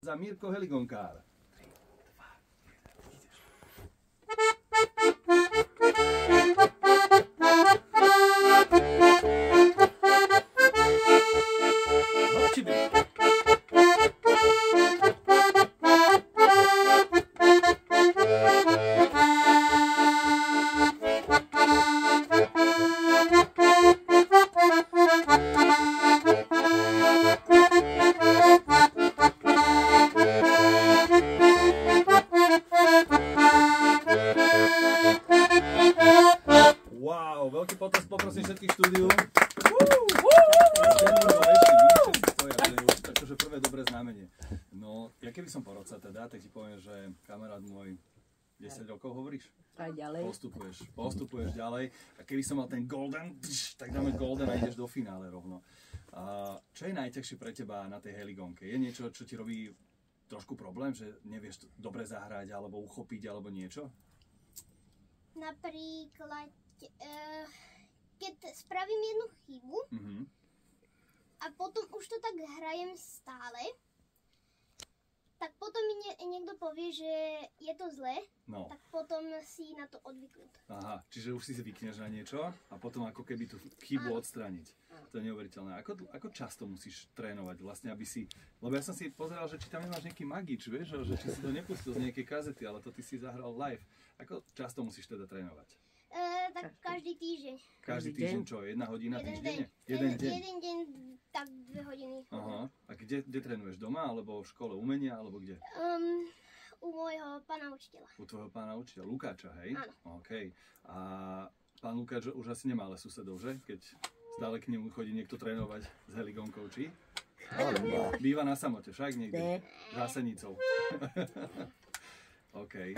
Za Mirko Heligonkár. Wow, veľký potlesk poprosím všetkých štúdiu. Takže prvé dobré znamenie. No, ja keby som po roce teda, tak ti poviem, že kamarát môj 10 rokov hovoríš? Aj ďalej. Postupuješ ďalej. A keby som mal ten golden, tak dáme golden a ideš do finále rovno. A čo je najťažšie pre teba na tej heligonke? Je niečo, čo ti robí trošku problém, že nevieš dobre zahrať alebo uchopiť alebo niečo? Napríklad, keď spravím jednu chybu a potom už to tak hrajem stále, tak potom mi niekto povie, že je to zlé, tak potom si na to odvyknúť. Aha, čiže už si zvykneš na niečo a potom ako keby tú chybu odstrániť. To je neuveriteľné. Ako často musíš trénovať vlastne, aby si... Lebo ja som si pozeral, že či tam nemáš nejaký magič, vieš, že či si to nepustil z nejakej kazety, ale to ty si zahral live. Ako často musíš teda trénovať? Tak každý týždeň. Každý týždeň čo? 1 hodina týždenne? Jeden deň, tak 2 hodiny. Aha. A kde trénuješ? Doma alebo v škole umenia alebo kde? U môjho pána učiteľa. U tvojho pána učiteľa, Lukáča, hej? Áno. OK. A pán Lukáč už asi nemá ale susedov, že? Keď stále k nemu chodí niekto trénovať s heligonkou, či? Býva na samote, však niekde? Za Senicou. OK.